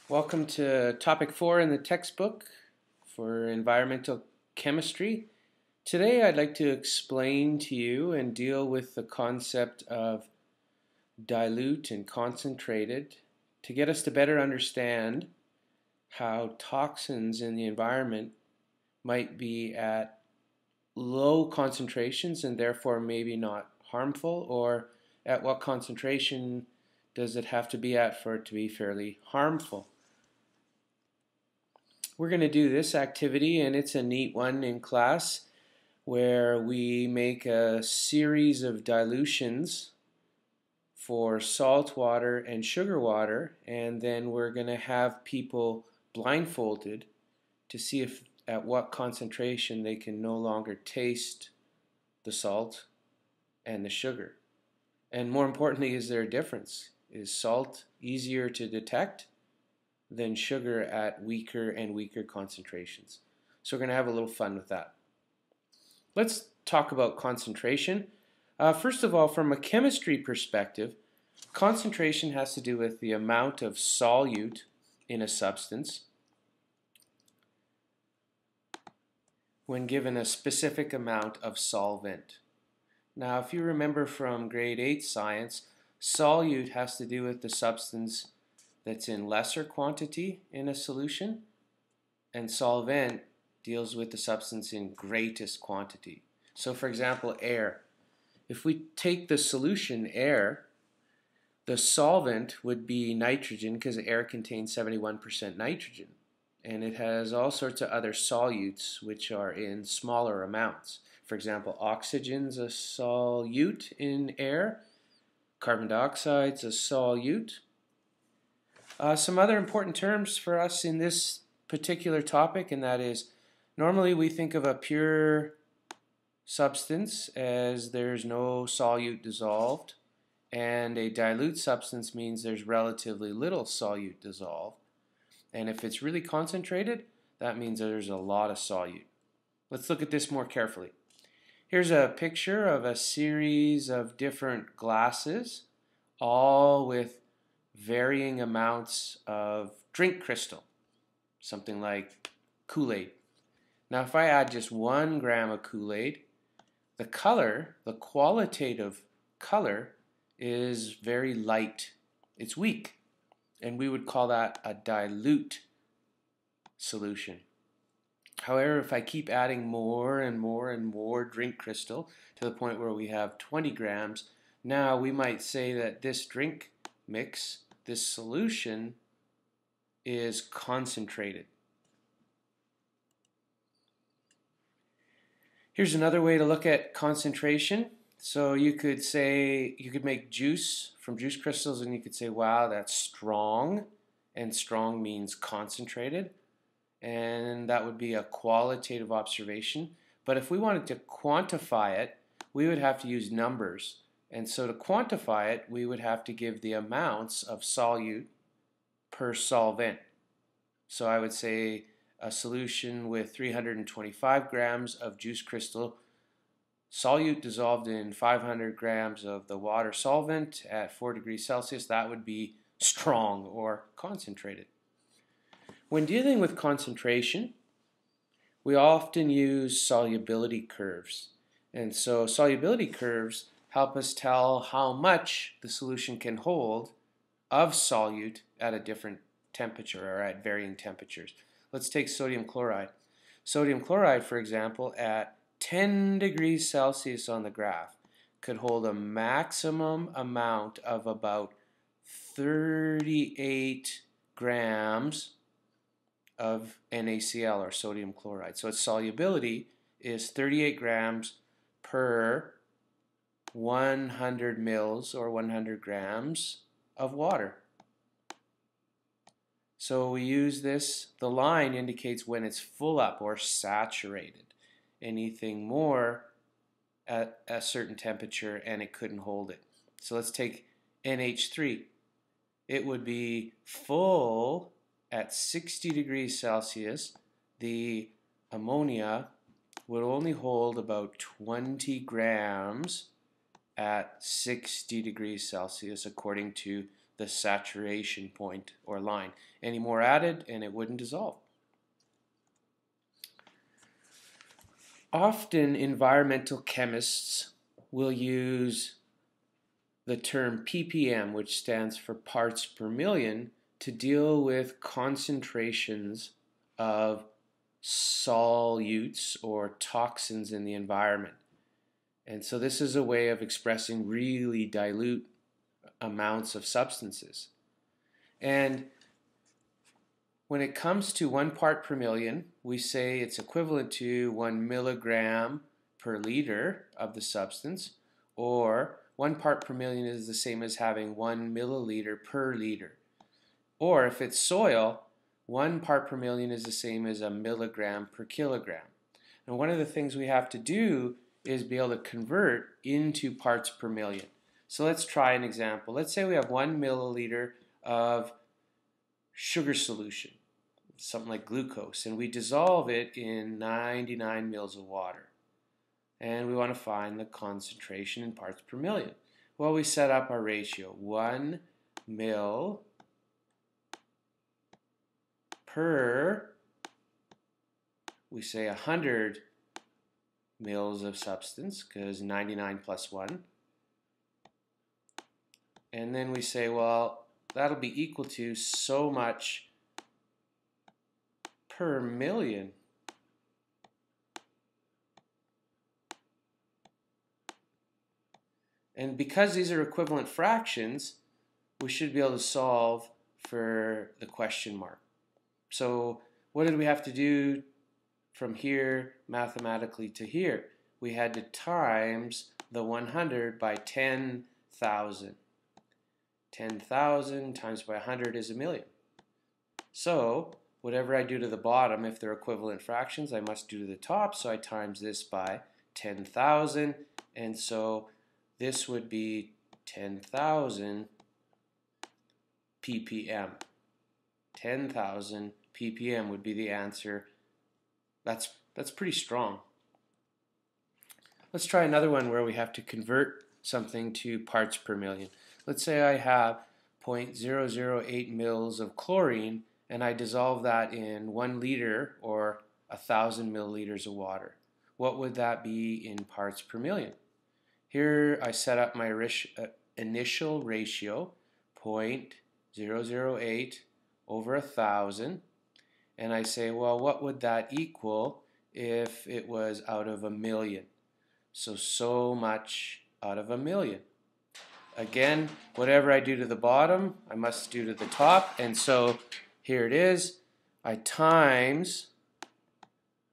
Welcome to topic 4 in the textbook for environmental chemistry. Today I'd like to explain to you and deal with the concept of dilute and concentrated to get us to better understand how toxins in the environment might be at low concentrations and therefore maybe not harmful, or at what concentration does it have to be at for it to be fairly harmful. We're going to do this activity, and it's a neat one in class, where we make a series of dilutions for salt water and sugar water, and then we're going to have people blindfolded to see if at what concentration they can no longer taste the salt and the sugar. And more importantly, is there a difference? Is salt easier to detect than sugar at weaker and weaker concentrations? So we're going to have a little fun with that. Let's talk about concentration. First of all, from a chemistry perspective, concentration has to do with the amount of solute in a substance when given a specific amount of solvent. Now, if you remember from grade 8 science, solute has to do with the substance that's in lesser quantity in a solution, and solvent deals with the substance in greatest quantity. So for example, air. If we take the solution air, the solvent would be nitrogen, because air contains 71% nitrogen, and it has all sorts of other solutes which are in smaller amounts. For example, oxygen's a solute in air, carbon dioxide's a solute. Some other important terms for us in this particular topic, and that is, normally we think of a pure substance as there's no solute dissolved, and a dilute substance means there's relatively little solute dissolved. And if it's really concentrated, that means there's a lot of solute. Let's look at this more carefully. Here's a picture of a series of different glasses, all with varying amounts of drink crystal, something like Kool-Aid. Now if I add just 1 gram of Kool-Aid, the color, the qualitative color, is very light. It's weak, and we would call that a dilute solution. However, if I keep adding more and more and more drink crystal to the point where we have 20 grams, now we might say that this drink mix, this solution, is concentrated. Here's another way to look at concentration. So you could say, you could make juice from juice crystals, and you could say, wow, that's strong, and strong means concentrated, and that would be a qualitative observation. But if we wanted to quantify it, we would have to use numbers. And so to quantify it, we would have to give the amounts of solute per solvent. So I would say a solution with 325 grams of juice crystal, solute dissolved in 500 grams of the water solvent at 4 degrees Celsius, that would be strong or concentrated. When dealing with concentration, we often use solubility curves. And so solubility curves help us tell how much the solution can hold of solute at a different temperature or at varying temperatures. Let's take sodium chloride. Sodium chloride, for example, at 10 degrees Celsius on the graph could hold a maximum amount of about 38 grams of NaCl, or sodium chloride. So its solubility is 38 grams per 100 mils or 100 grams of water. So we use this, the line indicates when it's full up or saturated. Anything more at a certain temperature and it couldn't hold it. So let's take NH3. It would be full at 60 degrees Celsius. The ammonia would only hold about 20 grams at 60 degrees Celsius according to the saturation point or line. Any more added and it wouldn't dissolve. Often environmental chemists will use the term ppm, which stands for parts per million, to deal with concentrations of solutes or toxins in the environment. And so this is a way of expressing really dilute amounts of substances. And when it comes to 1 part per million, we say it's equivalent to 1 milligram per liter of the substance, or 1 part per million is the same as having 1 milliliter per liter. Or if it's soil, 1 part per million is the same as a milligram per kilogram. And one of the things we have to do is be able to convert into parts per million. So let's try an example. Let's say we have 1 milliliter of sugar solution, something like glucose, and we dissolve it in 99 mils of water. And we want to find the concentration in parts per million. Well, we set up our ratio, 1 mil per, we say 100 mils of substance, because 99 plus 1. And then we say, well, that'll be equal to so much per million. And because these are equivalent fractions, we should be able to solve for the question mark. So what did we have to do from here mathematically to here? We had to times the 100 by 10,000. 10,000 times by 100 is a million. So whatever I do to the bottom, if they're equivalent fractions, I must do to the top. So I times this by 10,000, and so this would be 10,000 ppm. 10,000 ppm would be the answer. That's pretty strong. Let's try another one where we have to convert something to parts per million. Let's say I have 0.008 mils of chlorine and I dissolve that in 1 liter or 1,000 milliliters of water. What would that be in parts per million? Here I set up my initial ratio, 0.008 over 1,000, and I say, well, what would that equal if it was out of a million? So much out of a million. Again, whatever I do to the bottom, I must do to the top, and so here it is. I times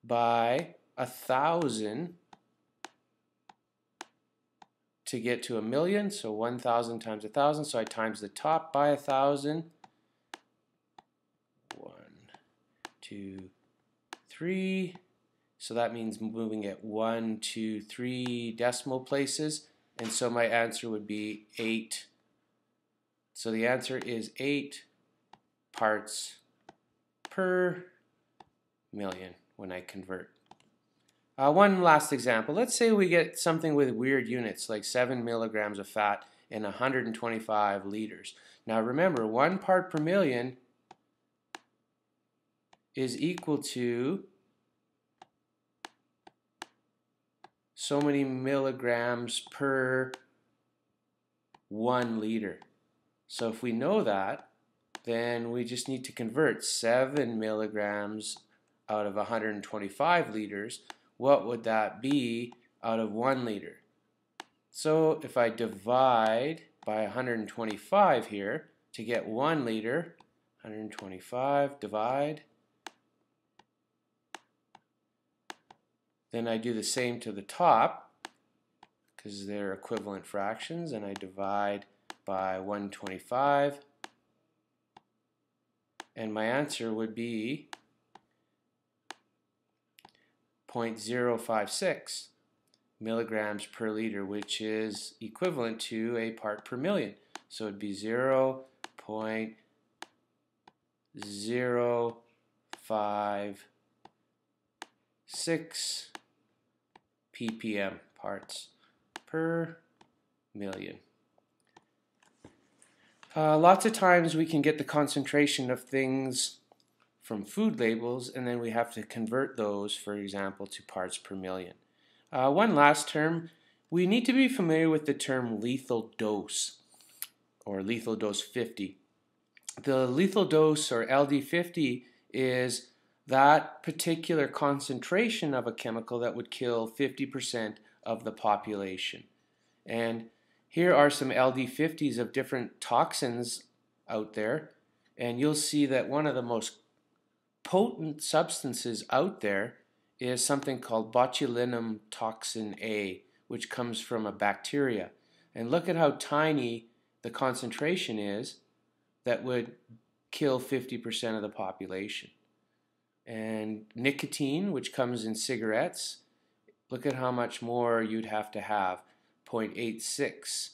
by 1,000 to get to a million, so 1,000 times 1,000, so I times the top by 1,000. 1, 2, 3. So that means moving it 1, 2, 3 decimal places. And so my answer would be 8. So the answer is 8 parts per million when I convert. One last example. Let's say we get something with weird units like 7 milligrams of fat in 125 liters. Now remember, 1 part per million is equal to so many milligrams per 1 liter. So if we know that, then we just need to convert 7 milligrams out of 125 liters. What would that be out of 1 liter? So if I divide by 125 here to get 1 liter, 125 divide, then I do the same to the top because they're equivalent fractions, and I divide by 125, and my answer would be 0.056 milligrams per liter, which is equivalent to a part per million. So it would be 0.056 ppm, parts per million. Lots of times we can get the concentration of things from food labels, and then we have to convert those, for example, to parts per million. One last term, we need to be familiar with the term lethal dose, or lethal dose 50. The lethal dose, or LD50, is that particular concentration of a chemical that would kill 50% of the population. And here are some LD50s of different toxins out there, and you'll see that one of the most potent substances out there is something called botulinum toxin A, which comes from a bacteria. And look at how tiny the concentration is that would kill 50% of the population. And nicotine, which comes in cigarettes, look at how much more you'd have to have, 0.86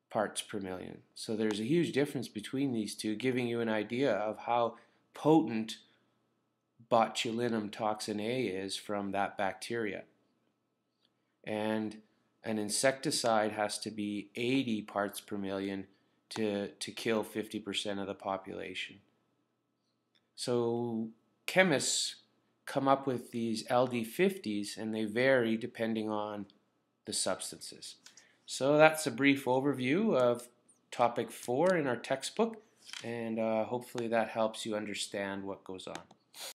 parts per million. So there's a huge difference between these two, giving you an idea of how potent botulinum toxin A is from that bacteria. And an insecticide has to be 80 parts per million to kill 50% of the population. So chemists come up with these LD50s, and they vary depending on the substances. So that's a brief overview of topic 4 in our textbook, and hopefully that helps you understand what goes on.